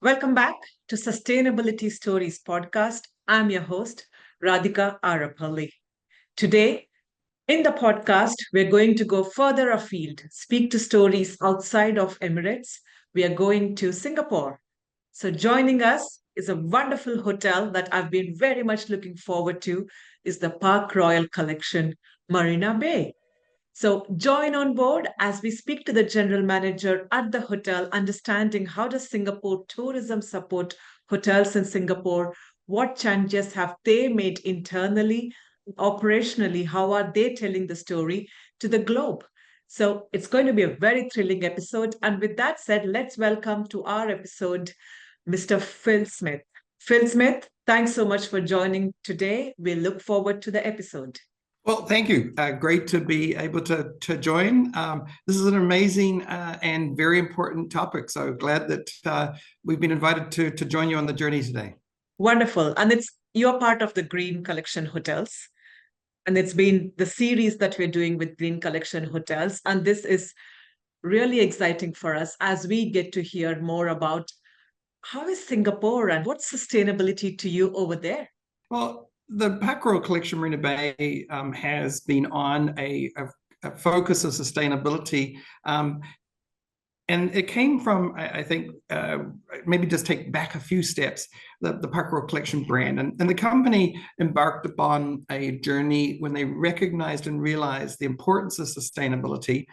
Welcome back to Sustainability Stories podcast. I'm your host, Radhika Arapalli. Today, in the podcast, we're going to go further afield, speak to stories outside of Emirates. We are going to Singapore. So joining us is a wonderful hotel that I've been very much looking forward to is the Park Royal Collection Marina Bay. So join on board as we speak to the general manager at the hotel, understanding how does Singapore tourism support hotels in Singapore? What changes have they made internally, operationally? How are they telling the story to the globe? So it's going to be a very thrilling episode. And with that said, let's welcome to our episode Mr. Phil Smith. Phil Smith, thanks so much for joining today. We look forward to the episode. Well, thank you. Great to be able to join. This is an amazing and very important topic. So glad that we've been invited to join you on the journey today. Wonderful. And you're part of the Green Collection Hotels. And it's been the series that we're doing with Green Collection Hotels. And this is really exciting for us as we get to hear more about how is Singapore and what's sustainability to you over there? Well, the PARKROYAL Collection Marina Bay has been on a focus of sustainability. And it came from, I think, maybe just take back a few steps, the PARKROYAL Collection brand. And the company embarked upon a journey when they recognized and realized the importance of sustainability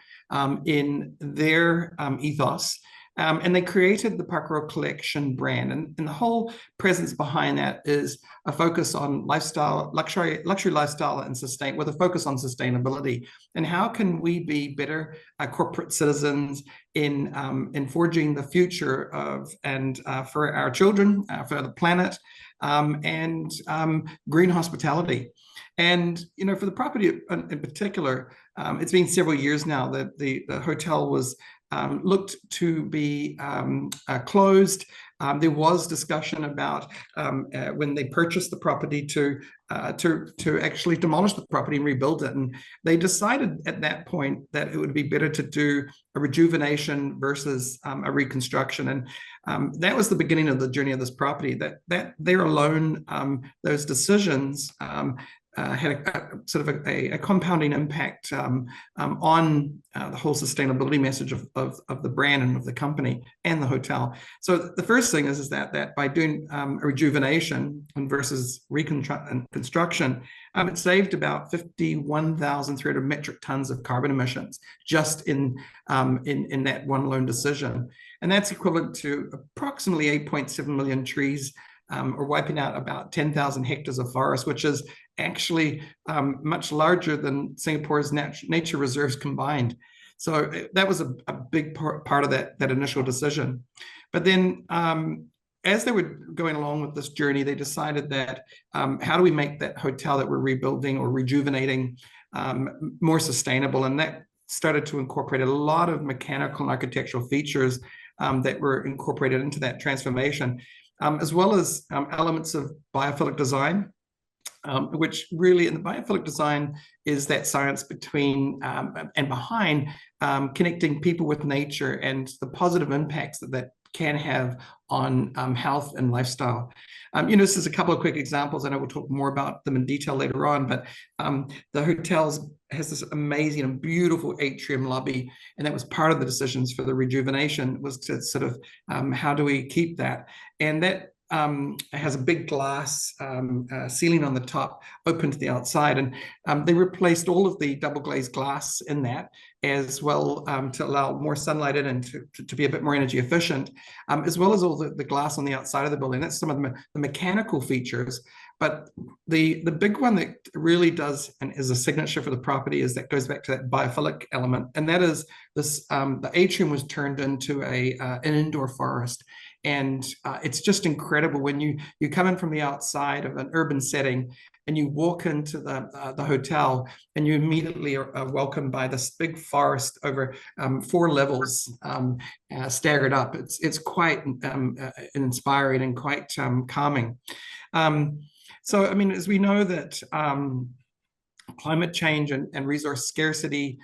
in their ethos. And they created the PARKROYAL Collection brand. And the whole presence behind that is a focus on lifestyle, luxury lifestyle and with a focus on sustainability. And how can we be better corporate citizens in forging the future of and for our children, for the planet, and green hospitality. And, for the property in particular, it's been several years now that the hotel was looked to be closed. There was discussion about when they purchased the property to actually demolish the property and rebuild it. And they decided at that point that it would be better to do a rejuvenation versus a reconstruction. And that was the beginning of the journey of this property. That there alone, those decisions had a compounding impact on the whole sustainability message of the brand and of the company and the hotel. So the first thing is that by doing a rejuvenation versus reconstruction, it saved about 51,300 metric tons of carbon emissions just in that one lone decision. And that's equivalent to approximately 8.7 million trees, or wiping out about 10,000 hectares of forest, which is actually much larger than Singapore's nature reserves combined. So that was a big part of that initial decision. But then as they were going along with this journey, they decided that how do we make that hotel that we're rebuilding or rejuvenating more sustainable? And that started to incorporate a lot of mechanical and architectural features that were incorporated into that transformation. As well as elements of biophilic design, which really in the biophilic design is that science between and behind connecting people with nature and the positive impacts that can have on health and lifestyle. This is a couple of quick examples. I know we'll talk more about them in detail later on, but the hotels has this amazing and beautiful atrium lobby, and that was part of the decisions for the rejuvenation, was to sort of how do we keep that? And that has a big glass ceiling on the top, open to the outside, and they replaced all of the double glazed glass in that as well, to allow more sunlight in and to be a bit more energy efficient, as well as all the glass on the outside of the building. That's some of the mechanical features. But the big one that really does and is a signature for the property is that goes back to that biophilic element, and that is this: the atrium was turned into an indoor forest. And it's just incredible when you come in from the outside of an urban setting and you walk into the hotel and you immediately are welcomed by this big forest over 4 levels staggered up. It's quite inspiring and quite calming. So, I mean, as we know that climate change and resource scarcity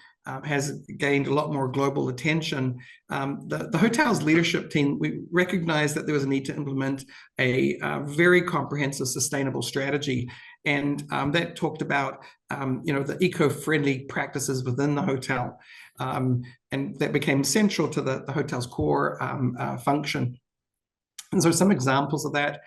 has gained a lot more global attention. The hotel's leadership team, we recognized that there was a need to implement a very comprehensive sustainable strategy. And that talked about, the eco-friendly practices within the hotel. And that became central to the hotel's core function. And so some examples of that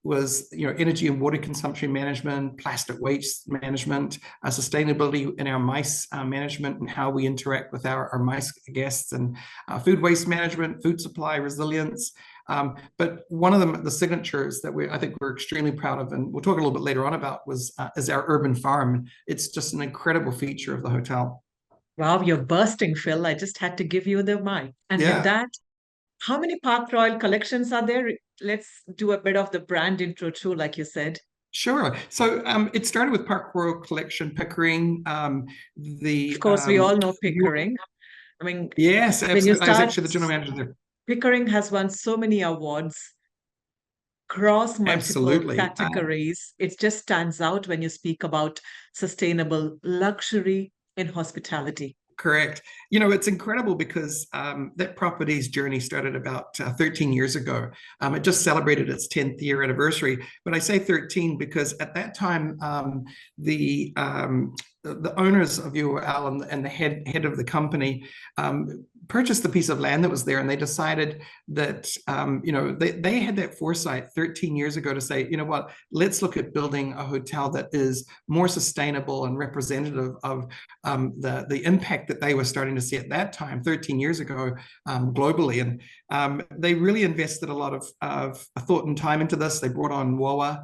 was, energy and water consumption management, plastic waste management, sustainability in our mice management and how we interact with our mice guests, and food waste management, food supply resilience. But one of the signatures that I think we're extremely proud of, and we'll talk a little bit later on about, is our urban farm. It's just an incredible feature of the hotel. Wow, you're bursting, Phil. I just had to give you the mic. And with that, how many Park Royal collections are there? Let's do a bit of the brand intro too, like you said. Sure. So it started with PARKROYAL Collection Pickering. Of course, we all know Pickering. I mean, yes, absolutely. I was actually the general manager there. Pickering has won so many awards across multiple categories. It just stands out when you speak about sustainable luxury in hospitality. Correct. It's incredible because that property's journey started about 13 years ago. It just celebrated its 10th year anniversary. But I say 13 because at that time, the owners of UOL and the head of the company purchased the piece of land that was there, and they decided that they had that foresight 13 years ago to say, you know what, let's look at building a hotel that is more sustainable and representative of the impact that they were starting to see at that time 13 years ago globally. And they really invested a lot of thought and time into this. They brought on WOA,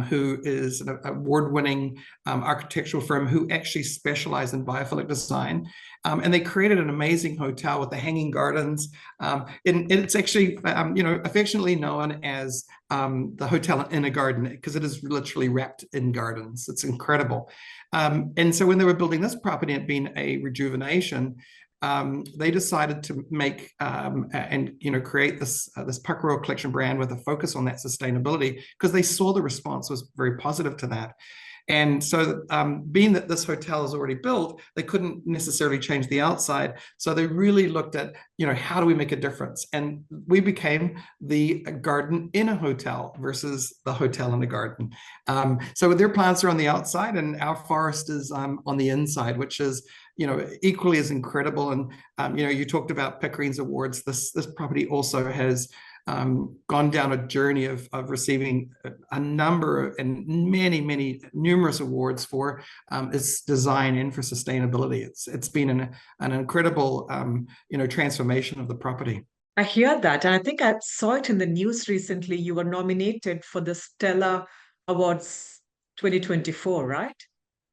who is an award-winning architectural firm who actually specialize in biophilic design. And they created an amazing hotel with the hanging gardens. And it's actually, affectionately known as the hotel in a garden, because it is literally wrapped in gardens. It's incredible. And so when they were building this property, it being a rejuvenation, they decided to make and create this PARKROYAL Collection brand with a focus on that sustainability, because they saw the response was very positive to that. And so being that this hotel is already built, they couldn't necessarily change the outside. So they really looked at, how do we make a difference? And we became the garden in a hotel versus the hotel in a garden. So their plants are on the outside and our forest is on the inside, which is, equally as incredible. And, you talked about Pickering's awards. This property also has gone down a journey of receiving a number and numerous awards for its design and for sustainability. It's been an incredible transformation of the property. I hear that, and I think I saw it in the news recently. You were nominated for the Stella Awards 2024, right?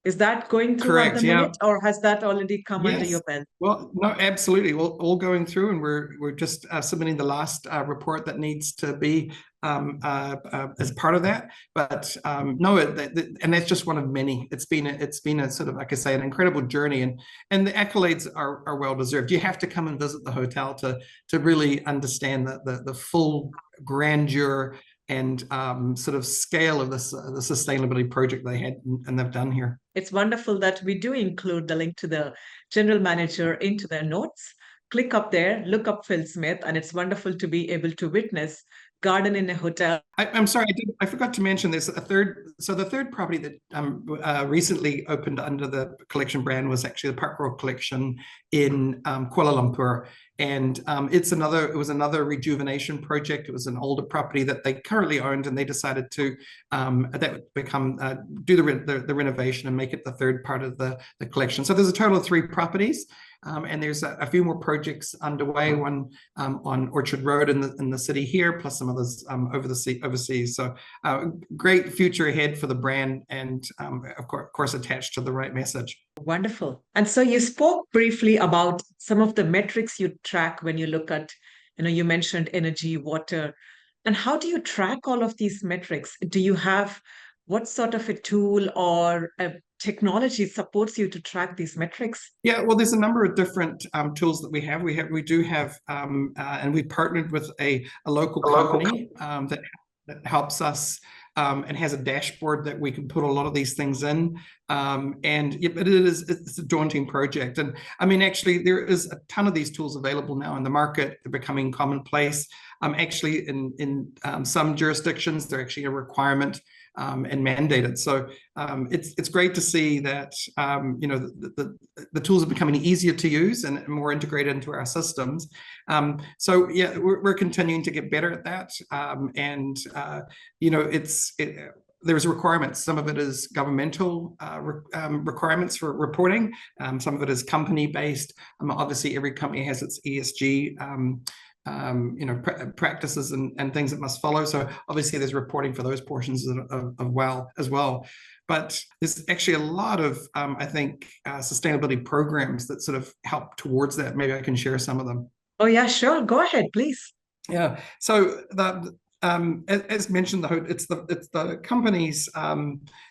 Is that going through at the minute, or has that already come under your belt? Well, no, absolutely. All going through, and we're just submitting the last report that needs to be as part of that. But no, and that's just one of many. It's been a sort of, like I say, an incredible journey, and the accolades are well deserved. You have to come and visit the hotel to really understand the full grandeur and sort of scale of this the sustainability project they had and they've done here. It's wonderful that we do include the link to the general manager into their notes. Click up there, look up Phil Smith, and it's wonderful to be able to witness garden in a hotel. I'm sorry, I forgot to mention there's a third. So the third property that recently opened under the collection brand was actually the PARKROYAL Collection in Kuala Lumpur. And it was another rejuvenation project. It was an older property that they currently owned, and they decided to do the renovation and make it the third part of the collection. So there's a total of 3 properties. And there's a few more projects underway, one on Orchard Road in the city here, plus some others overseas. So great future ahead for the brand, and of course attached to the right message. Wonderful. And so you spoke briefly about some of the metrics you track when you look at, you mentioned energy, water, and how do you track all of these metrics? Do you have what sort of a tool or a technology supports you to track these metrics? Yeah, well, there's a number of different tools that we have. We do have, and we partnered with a local company that helps us and has a dashboard that we can put a lot of these things in. And yeah, but it's a daunting project. And I mean, actually, there is a ton of these tools available now in the market. They're becoming commonplace. Actually, in some jurisdictions, they're actually a requirement and mandated. So it's great to see that the tools are becoming easier to use and more integrated into our systems. So yeah, we're continuing to get better at that. There's requirements. Some of it is governmental requirements for reporting. Some of it is company-based. Obviously, every company has its ESG practices and things that must follow. So obviously there's reporting for those portions as well. But there's actually a lot of, I think, sustainability programs that sort of help towards that. Maybe I can share some of them. Oh, yeah, sure. Go ahead, please. Yeah. So as mentioned, it's the company's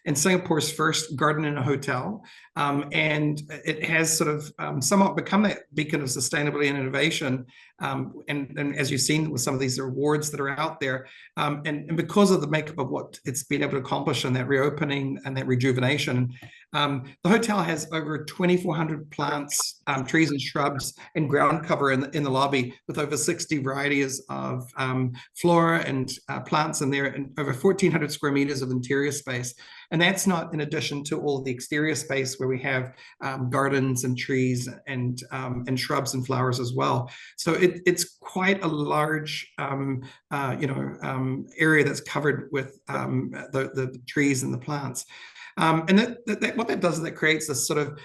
in Singapore's first garden in a hotel, and it has sort of somewhat become that beacon of sustainability and innovation. And as you've seen with some of these awards that are out there, and because of the makeup of what it's been able to accomplish in that reopening and that rejuvenation, the hotel has over 2,400 plants, trees and shrubs and ground cover in the lobby, with over 60 varieties of flora and plants in there, and over 1,400 square meters of interior space. And that's not in addition to all the exterior space where we have gardens and trees and shrubs and flowers as well. So it's quite a large area that's covered with the trees and the plants. And what that does is that creates this sort of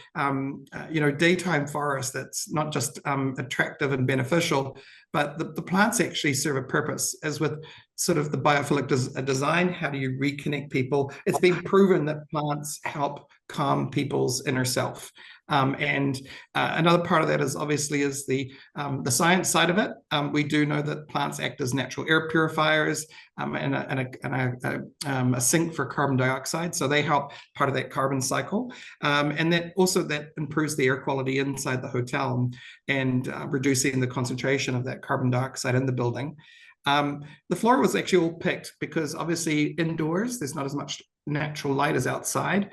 daytime forest that's not just attractive and beneficial, but the plants actually serve a purpose. As with sort of the biophilic design, how do you reconnect people? It's been proven that plants help calm people's inner self. And another part of that is obviously the science side of it. We do know that plants act as natural air purifiers and a sink for carbon dioxide. So they help part of that carbon cycle. And that improves the air quality inside the hotel and reducing the concentration of that carbon dioxide in the building. The flora was actually all picked because obviously indoors, there's not as much natural light as outside.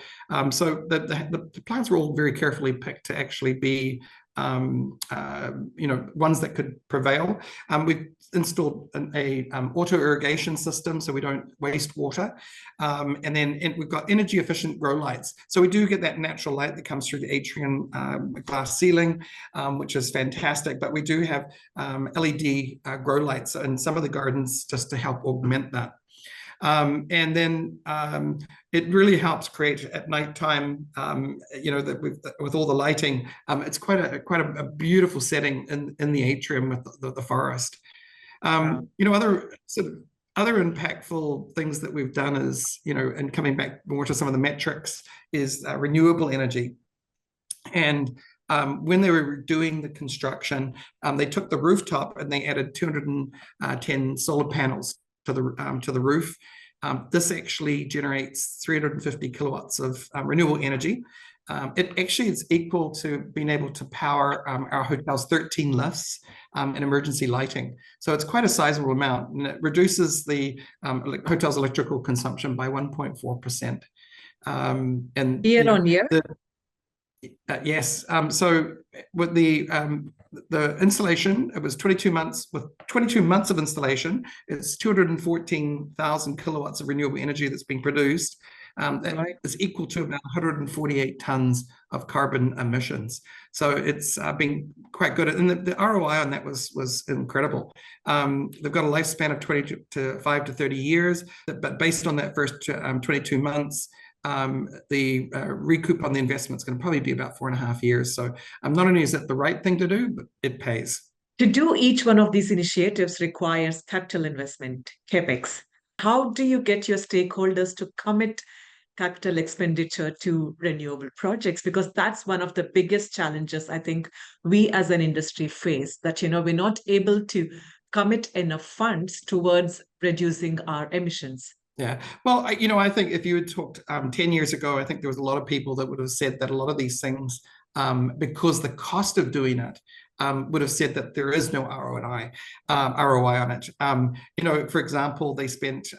So the plants were all very carefully picked to actually be ones that could prevail. We've installed an auto irrigation system so we don't waste water. And then we've got energy efficient grow lights. So we do get that natural light that comes through the atrium glass ceiling, which is fantastic. But we do have LED grow lights in some of the gardens just to help augment that. And then it really helps create at nighttime, with all the lighting. It's quite a beautiful setting in the atrium with the forest. Other impactful things that we've done is, and coming back more to some of the metrics, is renewable energy. And when they were doing the construction, they took the rooftop and they added 210 solar panels to the roof. This actually generates 350 kilowatts of renewable energy. It actually is equal to being able to power our hotel's 13 lifts and emergency lighting. So it's quite a sizable amount, and it reduces the hotel's electrical consumption by 1.4%. And Year on year? Yes. So with the installation, it was 22 months. With 22 months of installation, it's 214,000 kilowatts of renewable energy that's being produced. That is equal to about 148 tons of carbon emissions. So it's been quite good. And the ROI on that was incredible. They've got a lifespan of 25 to 30 years, but based on that first 22 months, the recoup on the investment is going to probably be about 4.5 years. So not only is that the right thing to do, but it pays. To do each one of these initiatives requires capital investment, CapEx. How do you get your stakeholders to commit capital expenditure to renewable projects? Because that's one of the biggest challenges I think we as an industry face, that, we're not able to commit enough funds towards reducing our emissions. Yeah, well, I think if you had talked 10 years ago, I think there was a lot of people that would have said that a lot of these things, because the cost of doing it, would have said that there is no ROI on it. For example, they spent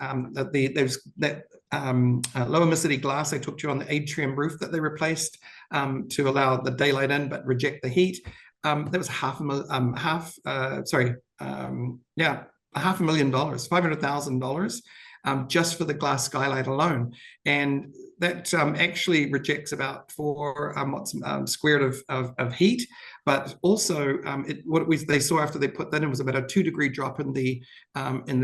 low emissivity glass I talked to you on the atrium roof that they replaced to allow the daylight in but reject the heat. That was $500,000, $500,000 just for the glass skylight alone. And that actually rejects about 4 watts squared of heat. But also, they saw after they put that in was about a 2-degree drop in the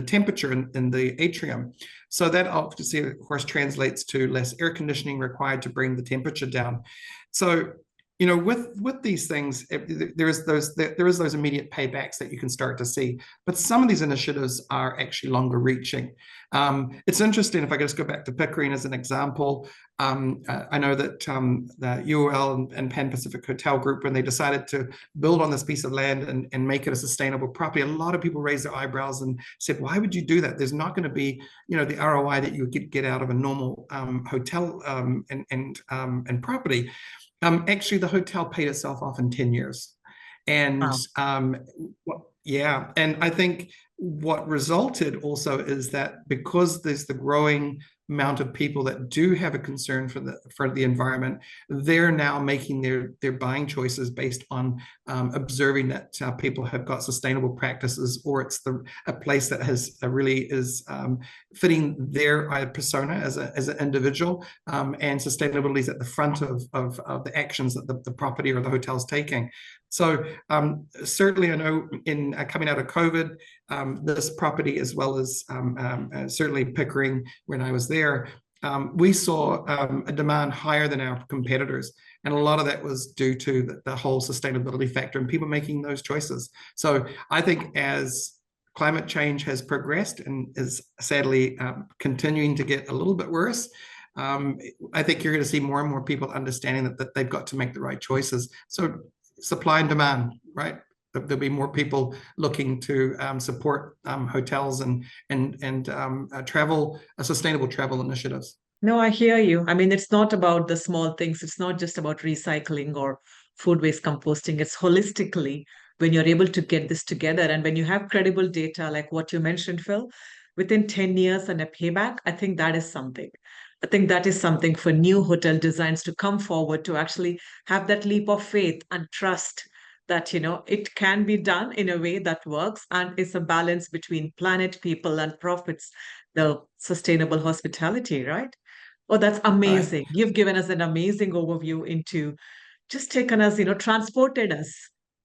temperature in the atrium. So that obviously, of course, translates to less air conditioning required to bring the temperature down. So, you know, with these things, there is those immediate paybacks that you can start to see. But some of these initiatives are actually longer reaching. It's interesting, if I could just go back to Pickering as an example. I know that the UOL and Pan Pacific Hotel Group, when they decided to build on this piece of land and make it a sustainable property, a lot of people raised their eyebrows and said, why would you do that? There's not going to be, you know, the ROI that you would get out of a normal hotel and property. Actually, the hotel paid itself off in 10 years. And yeah, and I think what resulted also is that because there's the growing amount of people that do have a concern for the environment, they're now making their buying choices based on observing that people have got sustainable practices, or it's a place that has really is fitting their persona as an individual, and sustainability is at the front of the actions that the property or the hotel is taking. So certainly I know in coming out of COVID, this property, as well as certainly Pickering when I was there, we saw a demand higher than our competitors. And a lot of that was due to the whole sustainability factor and people making those choices. So I think as climate change has progressed and is sadly continuing to get a little bit worse, I think you're going to see more and more people understanding that they've got to make the right choices. So supply and demand, right? There'll be more people looking to support hotels and sustainable travel initiatives. No, I hear you. I mean, it's not about the small things. It's not just about recycling or food waste composting. It's holistically when you're able to get this together. And when you have credible data, like what you mentioned, Phil, within 10 years and a payback, I think that is something. I think that is something for new hotel designs to come forward to actually have that leap of faith and trust that, you know, it can be done in a way that works and is a balance between planet, people, and profits, the sustainable hospitality, right? Oh, that's amazing. You've given us an amazing overview into just taken us, you know, transported us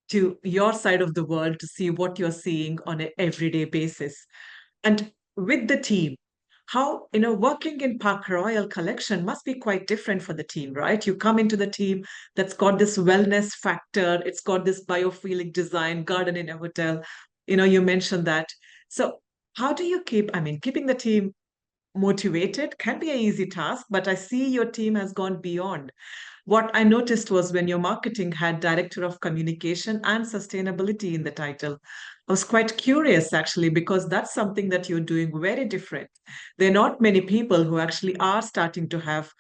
to your side of the world to see what you're seeing on an everyday basis. And with the team, how, you know, working in Park Royal Collection must be quite different for the team, right? You come into the team that's got this wellness factor, it's got this biophilic design, garden in a hotel. You know, you mentioned that. So how do you keeping the team motivated can be an easy task, but I see your team has gone beyond. What I noticed was when your marketing had Director of Communication and Sustainability in the title, I was quite curious actually, because that's something that you're doing very different. There are not many people who actually are starting to have,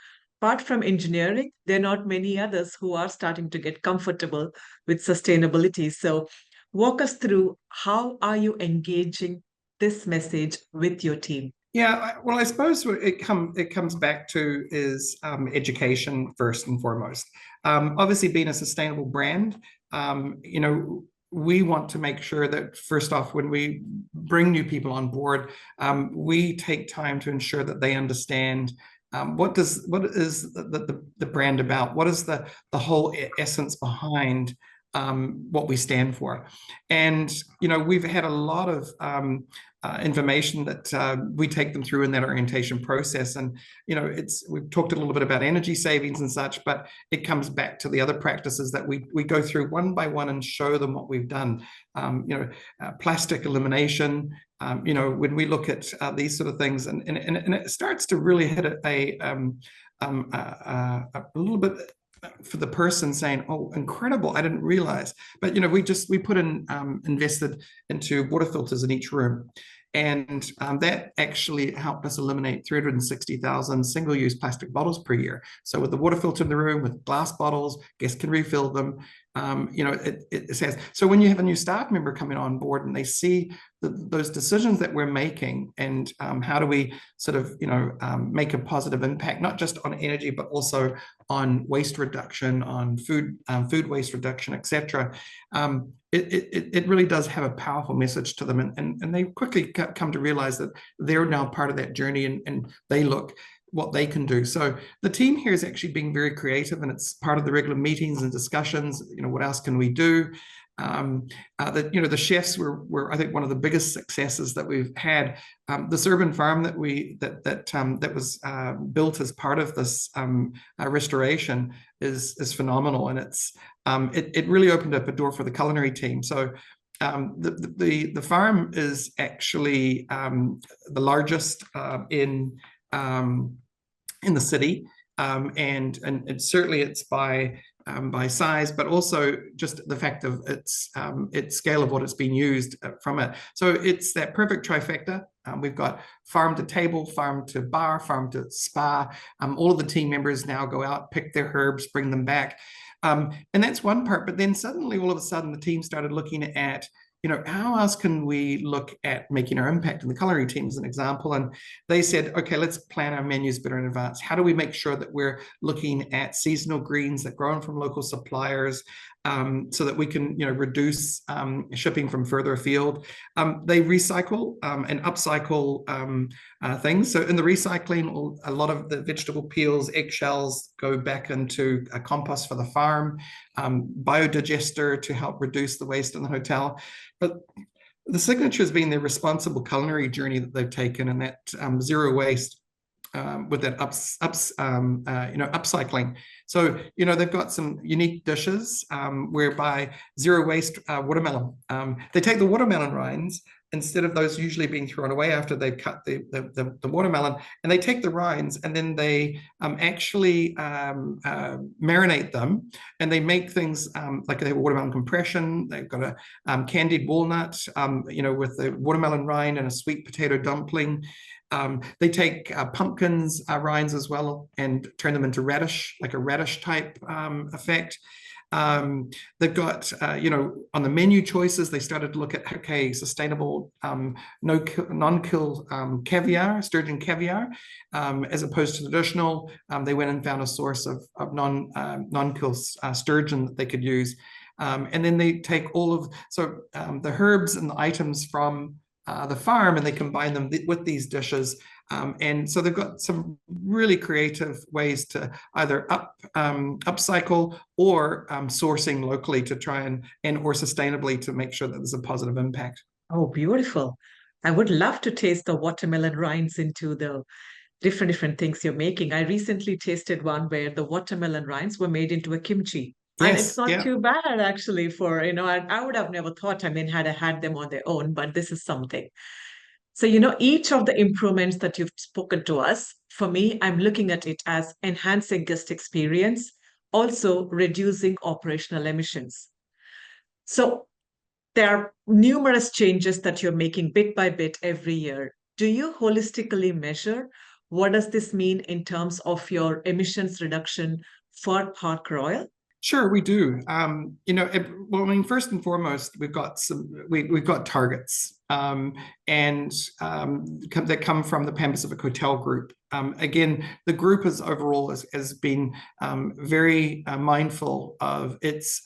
apart from engineering, there are not many others who are starting to get comfortable with sustainability. So walk us through, how are you engaging this message with your team? Yeah, well, I suppose it comes back to is education first and foremost. Obviously, being a sustainable brand, you know, we want to make sure that first off, when we bring new people on board, we take time to ensure that they understand what is the brand about, what is the whole essence behind what we stand for. And, you know, we've had a lot of information that we take them through in that orientation process. And, you know, we've talked a little bit about energy savings and such, but it comes back to the other practices that we go through one by one and show them what we've done. You know, plastic elimination, you know, when we look at these sort of things, and it starts to really hit a little bit for the person saying, oh, incredible, I didn't realize. But, you know, we invested into water filters in each room. And that actually helped us eliminate 360,000 single-use plastic bottles per year. So with the water filter in the room, with glass bottles, guests can refill them. it says. So when you have a new staff member coming on board and they see those decisions that we're making, and how do we sort of make a positive impact, not just on energy but also on waste reduction, on food waste reduction, etc. It really does have a powerful message to them, and they quickly come to realize that they're now part of that journey, and they look what they can do. So the team here is actually being very creative, and it's part of the regular meetings and discussions. What else can we do? The chefs were I think one of the biggest successes that we've had. This urban farm that was built as part of this restoration is phenomenal, and it really opened up a door for the culinary team. So the farm is actually the largest in the city, and certainly it's by size, but also just the fact of its scale of what it's been used from it. So it's that perfect trifecta. We've got farm to table, farm to bar, farm to spa. All of the team members now go out, pick their herbs, bring them back. And that's one part. But then suddenly, all of a sudden, the team started looking at, how else can we look at making our impact? And the culinary team is an example. And they said, okay, let's plan our menus better in advance. How do we make sure that we're looking at seasonal greens that grown from local suppliers, so that we can, reduce shipping from further afield? They recycle and upcycle things. So in the recycling, a lot of the vegetable peels, eggshells go back into a compost for the farm, biodigester to help reduce the waste in the hotel. But the signature has been their responsible culinary journey that they've taken, and that zero waste with that upcycling. So they've got some unique dishes whereby zero waste watermelon. They take the watermelon rinds, instead of those usually being thrown away after they've cut the watermelon, and they take the rinds and then they actually marinate them, and they make things like they have a watermelon compression. They've got a candied walnut, with the watermelon rind, and a sweet potato dumpling. They take pumpkins rinds as well and turn them into radish, like a radish type effect. They've got, on the menu choices, they started to look at, okay, sustainable, non-kill caviar, sturgeon caviar, as opposed to traditional. They went and found a source of non-kill sturgeon that they could use. And then they take the herbs and the items from the farm, and they combine them with these dishes. And so they've got some really creative ways to either upcycle or sourcing locally to try or sustainably to make sure that there's a positive impact. Oh, beautiful. I would love to taste the watermelon rinds into the different things you're making. I recently tasted one where the watermelon rinds were made into a kimchi. And it's not too bad, actually, I would have never thought, had I had them on their own, but this is something. So, each of the improvements that you've spoken to us, for me, I'm looking at it as enhancing guest experience, also reducing operational emissions. So there are numerous changes that you're making bit by bit every year. Do you holistically measure what does this mean in terms of your emissions reduction for Park Royal? Sure, we do. First and foremost, we've got targets, and that come from the Pan Pacific Hotel Group. Again, the group overall has been very mindful of its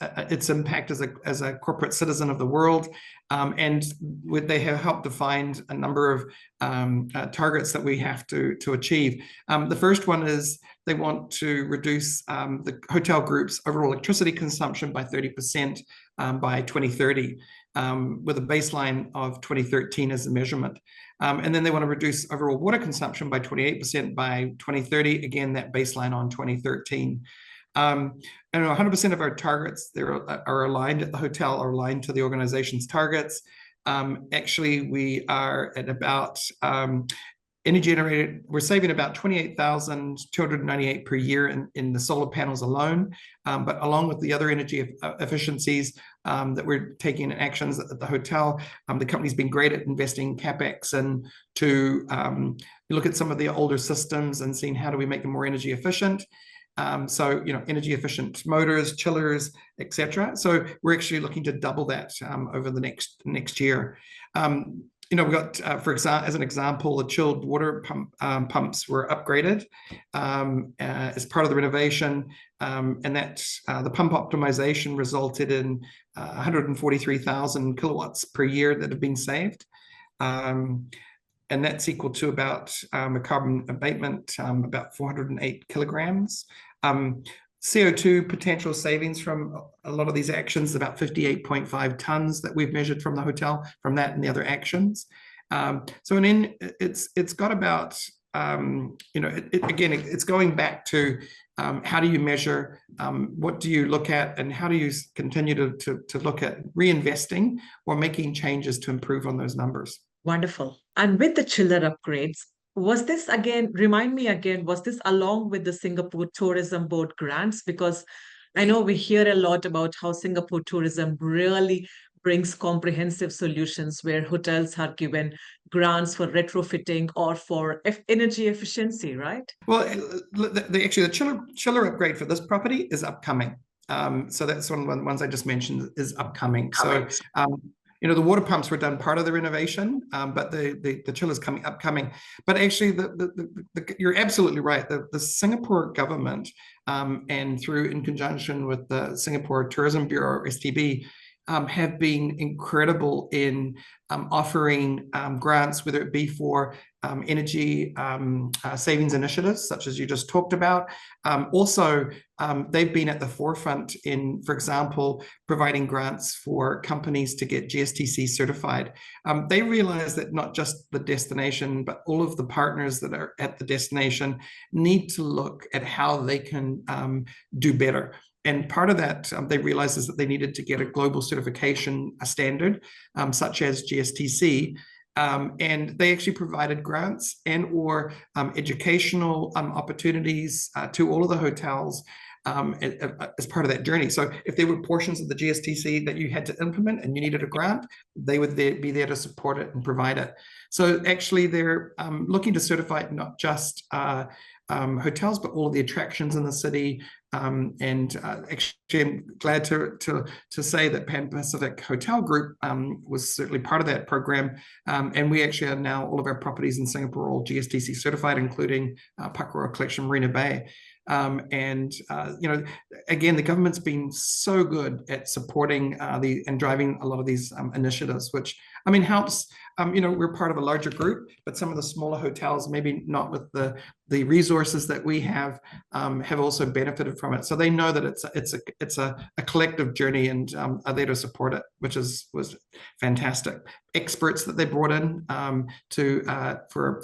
impact as a corporate citizen of the world, and they have helped define a number of targets that we have to achieve. The first one is they want to reduce the hotel group's overall electricity consumption by 30% by 2030, with a baseline of 2013 as a measurement. And then they want to reduce overall water consumption by 28% by 2030, again, that baseline on 2013. And 100% of our targets are aligned at the hotel, are aligned to the organization's targets. Actually, we are at about energy generated, we're saving about 28,298 per year in the solar panels alone. But along with the other energy efficiencies that we're taking actions at the hotel, the company's been great at investing CapEx and to look at some of the older systems and seeing how do we make them more energy efficient. So, energy efficient motors, chillers, etc. So we're actually looking to double that over the next year. We've got, as an example, the chilled water pumps were upgraded as part of the renovation, and that the pump optimization resulted in 143,000 kilowatts per year that have been saved. And that's equal to about a carbon abatement, about 408 kilograms. CO2 potential savings from a lot of these actions, about 58.5 tons that we've measured from the hotel, from that and the other actions. So it's got about, it's going back to how do you measure, what do you look at, and how do you continue to look at reinvesting or making changes to improve on those numbers. Wonderful. And with the chiller upgrades, was this remind me again, was this along with the Singapore Tourism Board grants? Because I know we hear a lot about how Singapore tourism really brings comprehensive solutions where hotels are given grants for retrofitting or for energy efficiency, right? Well, the chiller upgrade for this property is upcoming. So that's one of the ones I just mentioned is upcoming. So the water pumps were done part of the renovation, but the chillers upcoming. But actually, you're absolutely right. The Singapore government, and in conjunction with the Singapore Tourism Bureau, STB, have been incredible in offering grants, whether it be for energy savings initiatives, such as you just talked about. Also, they've been at the forefront in, for example, providing grants for companies to get GSTC certified. They realize that not just the destination, but all of the partners that are at the destination need to look at how they can do better. And part of that, they realized, is that they needed to get a global certification standard, such as GSTC. And they actually provided grants and/or educational opportunities to all of the hotels as part of that journey. So if there were portions of the GSTC that you had to implement and you needed a grant, they would be there to support it and provide it. So actually, they're looking to certify not just hotels, but all of the attractions in the city. Actually, I'm glad to say that Pan Pacific Hotel Group was certainly part of that program. And we actually are now, all of our properties in Singapore are all GSTC certified, including PARKROYAL Collection Marina Bay. Again, the government's been so good at supporting and driving a lot of these initiatives, which helps. We're part of a larger group, but some of the smaller hotels, maybe not with the resources that we have also benefited from it. So they know that it's a collective journey, and are there to support it, which was fantastic. Experts that they brought in for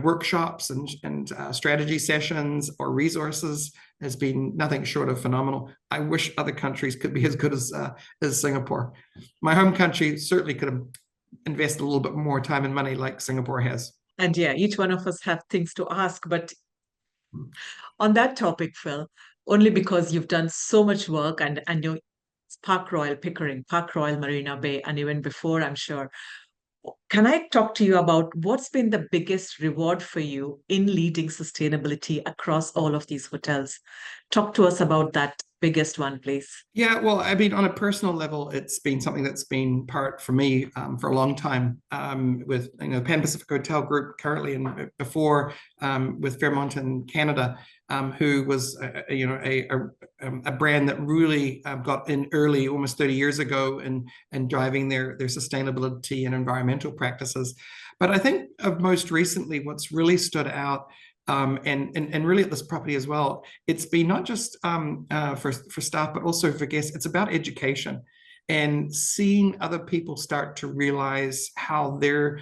workshops and strategy sessions or resources has been nothing short of phenomenal. I wish other countries could be as good as Singapore. My home country certainly could have invested a little bit more time and money like Singapore has. And yeah, each one of us have things to ask. But on that topic, Phil, only because you've done so much work and you Park Royal Pickering, Park Royal Marina Bay, and even before, I'm sure. Can I talk to you about what's been the biggest reward for you in leading sustainability across all of these hotels? Talk to us about that biggest one, please. Yeah, well, on a personal level, it's been something that's been part for me for a long time, with Pan Pacific Hotel Group currently, and before with Fairmont in Canada, who was a brand that really got in early, almost 30 years ago, and driving their sustainability and environmental practices. But I think of most recently, what's really stood out, and really at this property as well, it's been not just for staff, but also for guests. It's about education and seeing other people start to realize how they're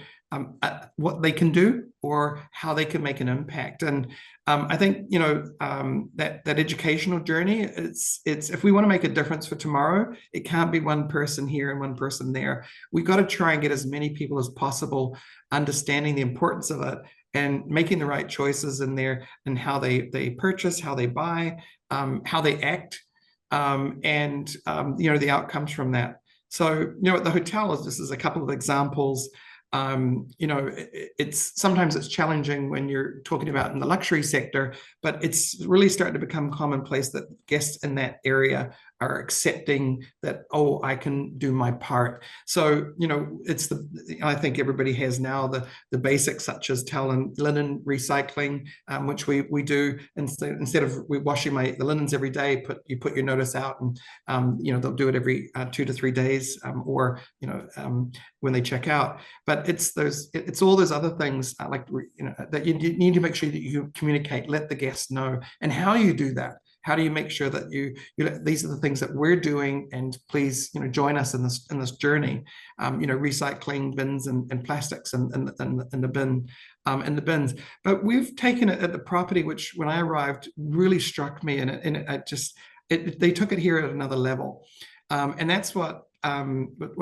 what they can do or how they can make an impact. And I think that educational journey, it's if we want to make a difference for tomorrow, it can't be one person here and one person there. We've got to try and get as many people as possible understanding the importance of it and making the right choices in there, and how they purchase, how they buy, how they act, and the outcomes from that. So at the hotel, this is a couple of examples. You know, sometimes it's challenging when you're talking about in the luxury sector, but it's really starting to become commonplace that guests in that area are accepting that, oh, I can do my part. So, you know, I think everybody has now the basics such as towel and linen recycling, which we do instead of washing the linens every day, you put your notice out, and you know, they'll do it every 2 to 3 days, or you know, when they check out. But it's all those other things, like, you know, that you need to make sure that you communicate, let the guests know, and how you do that. How do you make sure that these are the things that we're doing, and please, you know, join us in this journey. You know, recycling bins and plastics and the bins. But we've taken it at the property, which when I arrived really struck me, and they took it here at another level, and that's what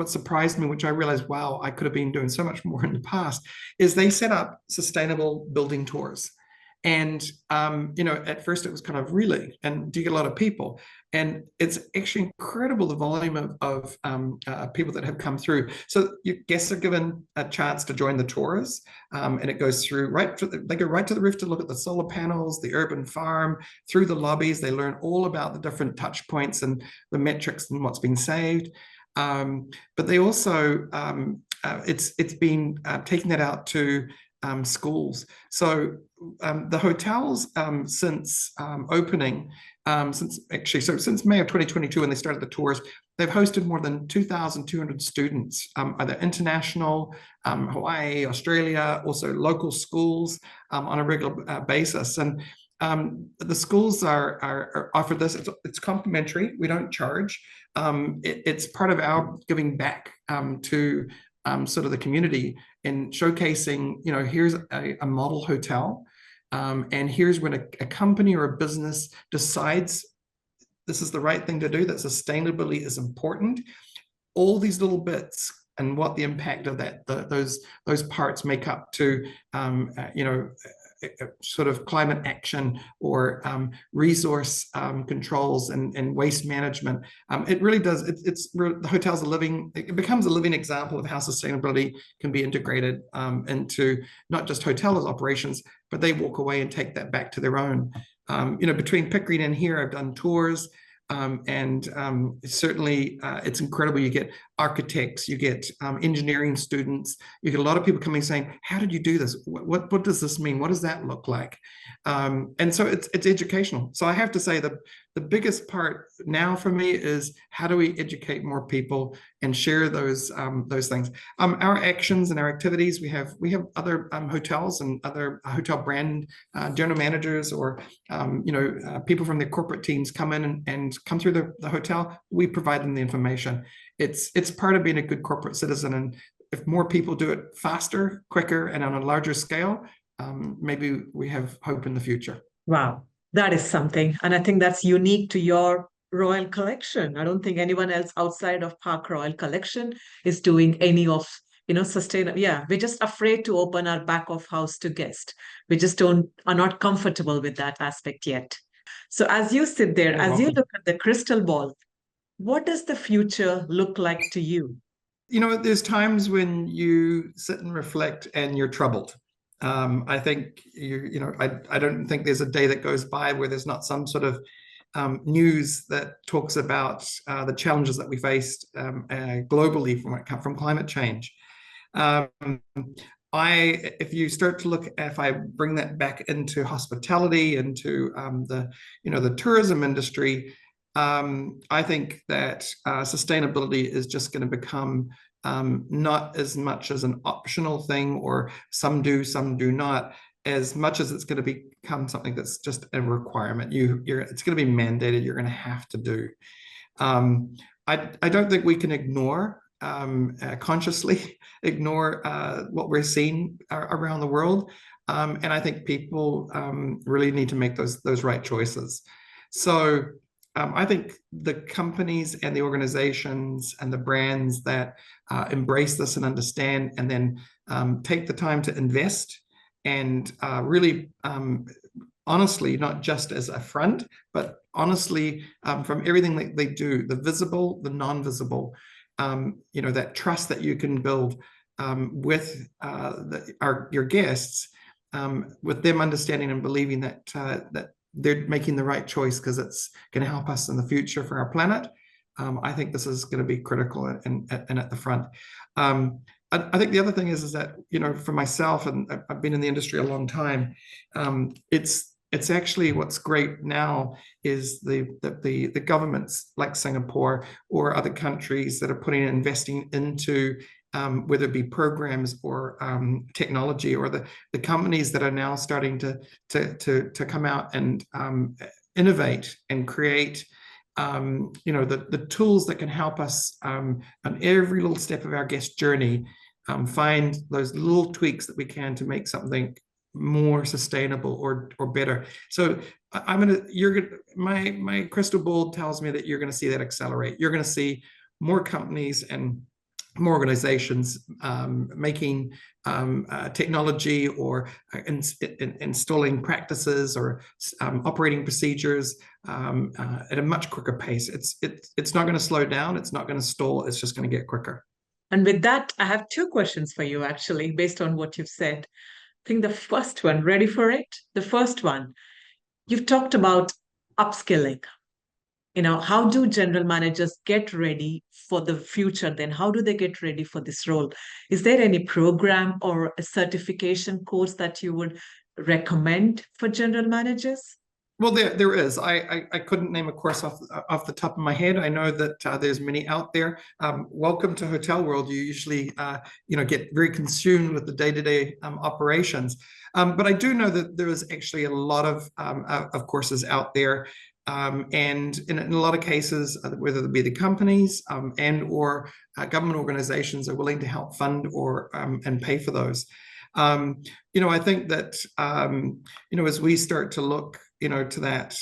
surprised me, which I realized, wow, I could have been doing so much more in the past, is they set up sustainable building tours. And, you know, at first it was kind of, really, and do you get a lot of people? And it's actually incredible, the volume of people that have come through. So your guests are given a chance to join the tours, and it goes through they go right to the roof to look at the solar panels, the urban farm, through the lobbies. They learn all about the different touch points and the metrics and what's been saved. But they also, it's been taking that out to schools. So the hotels, since opening, since May of 2022, when they started the tours, they've hosted more than 2,200 students, either international, Hawaii, Australia, also local schools, on a regular basis. And the schools are offered this. It's complimentary. We don't charge. It's part of our giving back to sort of the community, and showcasing, you know, here's a model hotel, and here's when a company or a business decides this is the right thing to do, that sustainability is important. All these little bits and what the impact of those parts make up to, you know, sort of climate action, or resource controls and waste management. It really does. The hotel's it becomes a living example of how sustainability can be integrated into not just hotel operations, but they walk away and take that back to their own. You know, between Pickering and here, I've done tours. Certainly it's incredible. You get architects, you get engineering students, you get a lot of people coming saying, how did you do this? What does this mean? What does that look like? And so it's educational. So I have to say the biggest part now for me is, how do we educate more people and share those things? Our actions and our activities, we have other hotels and other hotel brand general managers, or you know, people from their corporate teams come in and come through the hotel. We provide them the information. It's part of being a good corporate citizen, and if more people do it faster, quicker, and on a larger scale, maybe we have hope in the future. Wow, that is something. And I think that's unique to your Royal Collection. I don't think anyone else outside of Park Royal Collection is doing any of, you know, sustainable. Yeah, we're just afraid to open our back of house to guests. We just are not comfortable with that aspect yet. So as you sit there, as you look at the crystal ball, what does the future look like to you? You know, there's times when you sit and reflect and you're troubled. I think you know, I don't think there's a day that goes by where there's not some sort of news that talks about the challenges that we faced globally from climate change. If you start to look, if I bring that back into hospitality, into the tourism industry, I think that sustainability is just going to become not as much as an optional thing, or some do, some do not, as much as it's going to become something that's just a requirement. It's going to be mandated. You're going to have to do. I don't think we can consciously ignore what we're seeing around the world, and I think people really need to make those right choices. So I think the companies and the organizations and the brands that embrace this and understand, and then take the time to invest, and really honestly, not just as a front, but honestly from everything that they do, the visible, the non-visible, you know, that trust that you can build. with your guests, with them understanding and believing that that they're making the right choice because it's going to help us in the future for our planet. I think this is going to be critical and at the front. I think the other thing is that, for myself, and I've been in the industry a long time, it's actually what's great now is the governments like Singapore or other countries that are investing into whether it be programs or technology, or the companies that are now starting to come out and innovate and create the tools that can help us on every little step of our guest journey, find those little tweaks that we can to make something more sustainable or better. So my crystal ball tells me that you're going to see that accelerate. You're going to see more companies and more organizations making technology or installing practices or operating procedures at a much quicker pace. It's not going to slow down. It's not going to stall. It's just going to get quicker. And with that, I have two questions for you, actually, based on what you've said. I think the first one, ready for it? The first one, you've talked about upskilling. How do general managers get ready for the future then? How do they get ready for this role? Is there any program or a certification course that you would recommend for general managers? Well, there is. I couldn't name a course off the top of my head. I know that there's many out there. Welcome to Hotel World. You usually get very consumed with the day-to-day operations, but I do know that there is actually a lot of courses out there. And in a lot of cases, whether it be the companies and or government organizations are willing to help fund or and pay for those. I think that as we start to look to that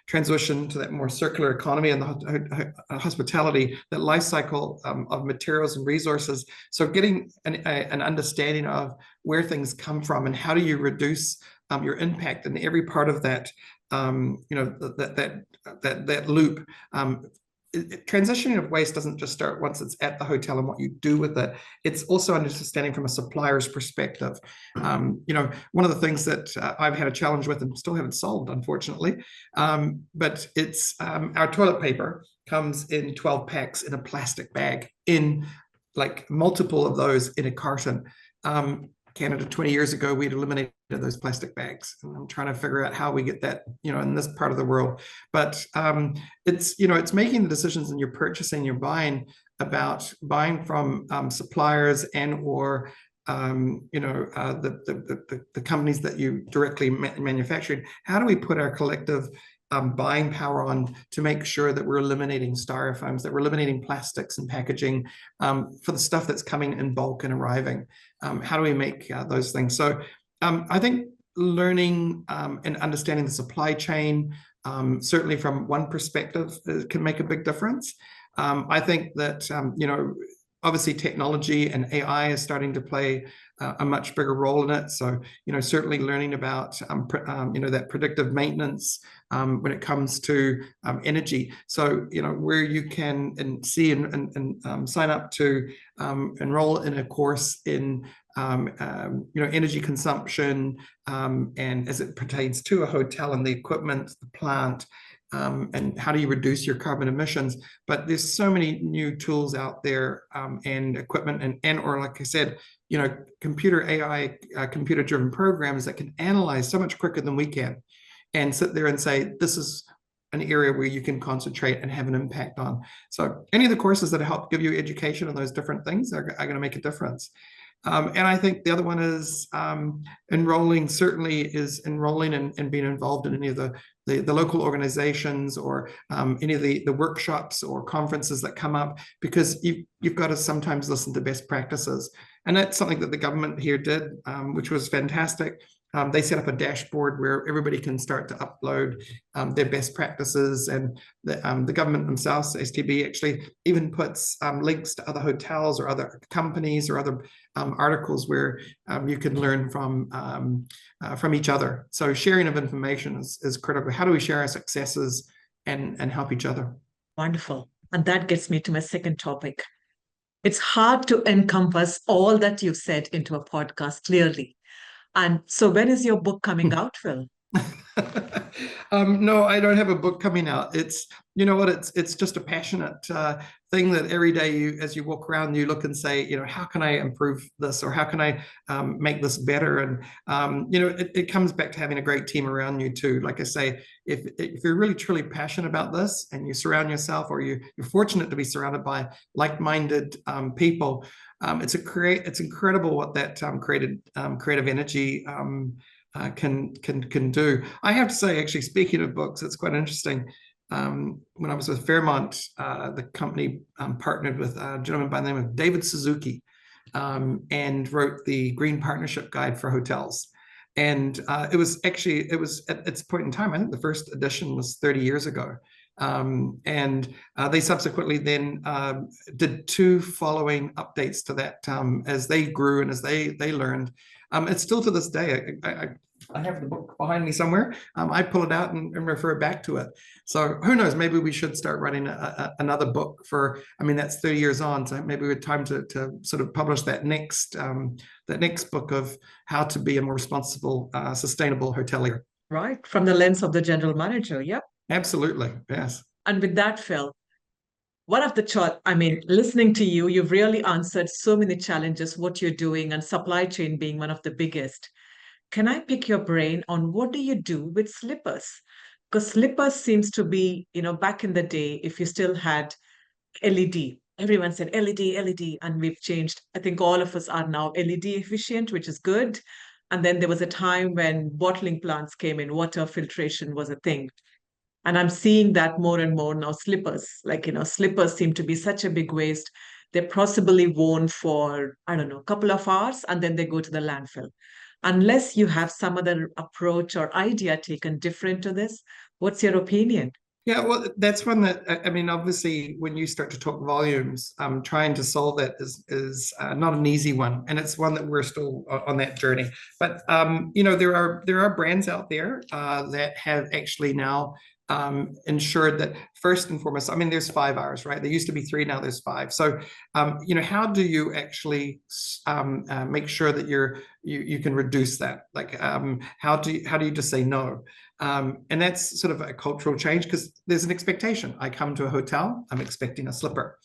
transition to that more circular economy and the hospitality, that life cycle of materials and resources. So getting an understanding of where things come from and how do you reduce your impact in every part of that, that loop. Transitioning of waste doesn't just start once it's at the hotel and what you do with it. It's also understanding from a supplier's perspective. One of the things that I've had a challenge with and still haven't solved, unfortunately, but it's our toilet paper comes in 12 packs in a plastic bag, in like multiple of those in a carton. Canada 20 years ago, we'd eliminated those plastic bags. And I'm trying to figure out how we get that, in this part of the world. But it's making the decisions in your purchasing, you're buying from suppliers and or the companies that you directly manufacturing. How do we put our collective buying power on to make sure that we're eliminating styrofoams, that we're eliminating plastics and packaging for the stuff that's coming in bulk and arriving? How do we make those things? So I think learning and understanding the supply chain, certainly from one perspective, can make a big difference. I think that, obviously technology and AI is starting to play a much bigger role in it. So, certainly learning about, that predictive maintenance when it comes to energy. So, where you can see and sign up to enroll in a course in, energy consumption and as it pertains to a hotel and the equipment, the plant, and how do you reduce your carbon emissions. But there's so many new tools out there and equipment or like I said, computer AI, computer-driven programs that can analyze so much quicker than we can and sit there and say, this is an area where you can concentrate and have an impact on. So any of the courses that help give you education on those different things are going to make a difference. And I think the other one is enrolling and being involved in any of the local organizations or any of the workshops or conferences that come up, because you've got to sometimes listen to best practices. And that's something that the government here did, which was fantastic. They set up a dashboard where everybody can start to upload their best practices, and the government themselves, STB, actually even puts links to other hotels or other companies or other articles where you can learn from each other. So sharing of information is critical. How do we share our successes and help each other? Wonderful. And that gets me to my second topic. It's hard to encompass all that you've said into a podcast clearly. And so, when is your book coming out, Phil? No, I don't have a book coming out. It's, you know what, it's just a passionate thing that every day you, as you walk around, you look and say, you know, how can I improve this, or how can I make this better? And you know, it comes back to having a great team around you too. Like I say, if you're really truly passionate about this, and you surround yourself, or you're fortunate to be surrounded by like-minded people, it's incredible what that creative energy can do. I have to say, actually, speaking of books, it's quite interesting. When I was with Fairmont, the company partnered with a gentleman by the name of David Suzuki, and wrote the Green Partnership Guide for Hotels. And it was at its point in time, I think the first edition was 30 years ago. And they subsequently then did two following updates to that as they grew and as they learned. It's still to this day. I have the book behind me somewhere. I pull it out and refer back to it. So who knows? Maybe we should start writing another book for. I mean, that's 30 years on, so maybe we have time to sort of publish that next book of how to be a more responsible, sustainable hotelier. Right, from the lens of the general manager. Yep. Absolutely, yes. And with that, Phil, one of the I mean, listening to you, you've really answered so many challenges, what you're doing, and supply chain being one of the biggest. Can I pick your brain on what do you do with slippers? Because slippers seems to be, back in the day, if you still had LED, everyone said LED, LED, and we've changed. I think all of us are now LED efficient, which is good. And then there was a time when bottling plants came in, water filtration was a thing. And I'm seeing that more and more now. Slippers, slippers seem to be such a big waste. They're possibly worn for, I don't know, a couple of hours, and then they go to the landfill. Unless you have some other approach or idea taken different to this, what's your opinion? Yeah, well, that's one that, I mean, obviously, when you start to talk volumes, trying to solve that is not an easy one, and it's one that we're still on that journey. But there are brands out there that have actually now ensured that, first and foremost, I mean, there's 5 hours, right? There used to be 3, now there's 5. So how do you actually make sure that you can reduce that? Like, how do you just say no? And that's sort of a cultural change, because there's an expectation. I come to a hotel, I'm expecting a slipper.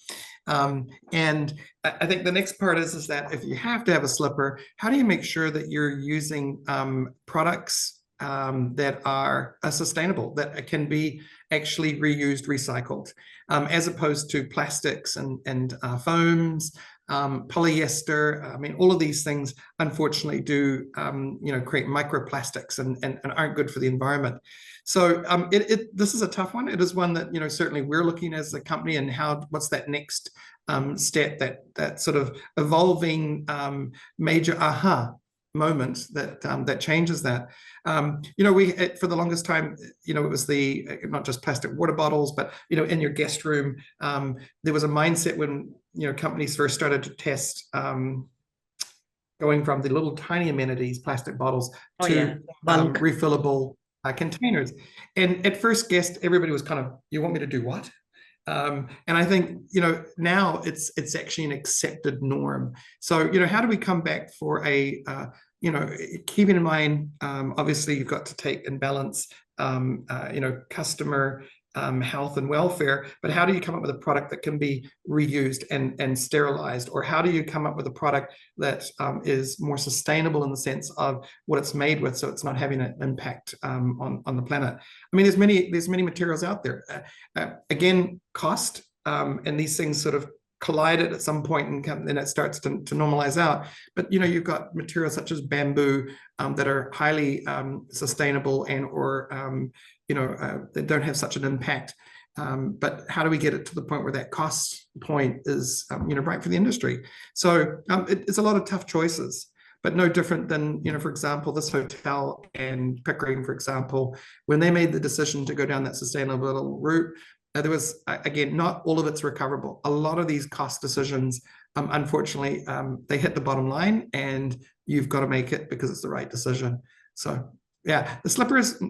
And I think the next part is that if you have to have a slipper, how do you make sure that you're using products that are sustainable, that can be actually reused, recycled, as opposed to plastics and foams, polyester. I mean, all of these things, unfortunately, do create microplastics and aren't good for the environment. So this is a tough one. It is one that certainly we're looking as a company, and what's that next step, that sort of evolving major aha moment that changes that. We for the longest time, it was not just plastic water bottles, but in your guest room, there was a mindset when companies first started to test going from the little tiny amenities, plastic bottles, to refillable containers. And at first guest, everybody was kind of, you want me to do what? And I think, now it's actually an accepted norm. So, how do we come back for keeping in mind, obviously you've got to take and balance, customer health and welfare, but how do you come up with a product that can be reused and sterilized? Or how do you come up with a product that is more sustainable in the sense of what it's made with, so it's not having an impact on the planet? I mean, there's many materials out there. Again, cost, and these things sort of collided at some point, and then it starts to normalize out. But you've got materials such as bamboo that are highly sustainable or they don't have such an impact. But how do we get it to the point where that cost point is right for the industry? So it's a lot of tough choices, but no different than, for example, this hotel and Pickering, for example, when they made the decision to go down that sustainable route, there was, again, not all of it's recoverable. A lot of these cost decisions, unfortunately, they hit the bottom line, and you've got to make it because it's the right decision. So Yeah, the slipper is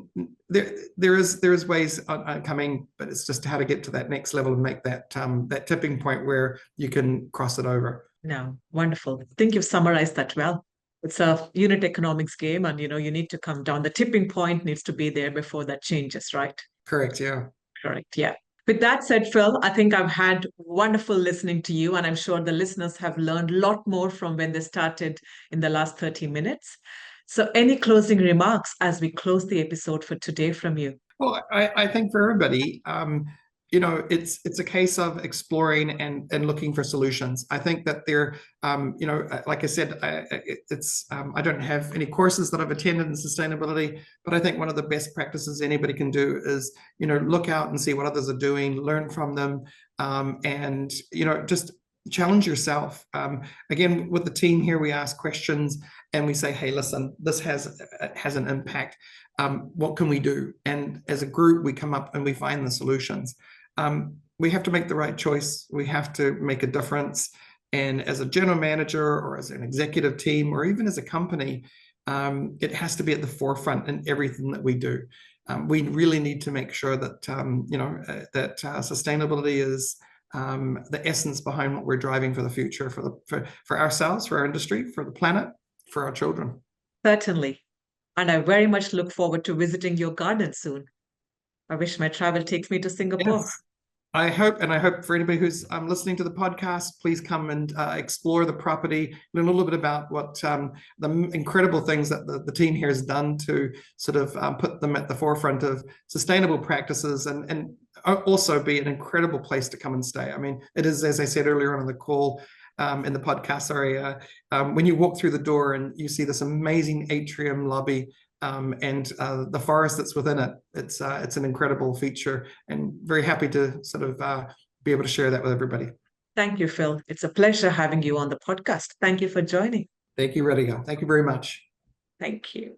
there is ways on coming, but it's just how to get to that next level and make that that tipping point where you can cross it over. No, wonderful. I think you've summarized that well. It's a unit economics game, and you need to come down. The tipping point needs to be there before that changes, right? Correct. Yeah. Correct. Yeah. With that said, Phil, I think I've had wonderful listening to you, and I'm sure the listeners have learned a lot more from when they started in the last 30 minutes. So, any closing remarks as we close the episode for today from you? Well, I think for everybody, it's a case of exploring and looking for solutions. I think that like I said, I don't have any courses that I've attended in sustainability, but I think one of the best practices anybody can do is, look out and see what others are doing, learn from them, and just challenge yourself. Again, with the team here, we ask questions and we say, hey, listen, this has an impact. What can we do? And as a group, we come up and we find the solutions. We have to make the right choice. We have to make a difference. And as a general manager or as an executive team or even as a company, it has to be at the forefront in everything that we do. We really need to make sure that sustainability is the essence behind what we're driving for the future, for ourselves, for our industry, for the planet, for our children. Certainly. And I very much look forward to visiting your garden soon. I wish my travel takes me to Singapore. Yes. I hope for anybody who's listening to the podcast, please come and explore the property, learn a little bit about what the incredible things that the team here has done to sort of put them at the forefront of sustainable practices and also be an incredible place to come and stay. I mean, it is, as I said earlier on in the call, in the podcast, sorry, when you walk through the door and you see this amazing atrium lobby, and the forest that's within it, it's an incredible feature, and very happy to sort of be able to share that with everybody. Thank you, Phil. It's a pleasure having you on the podcast. Thank you for joining. Thank you, Radhika. Thank you very much. Thank you.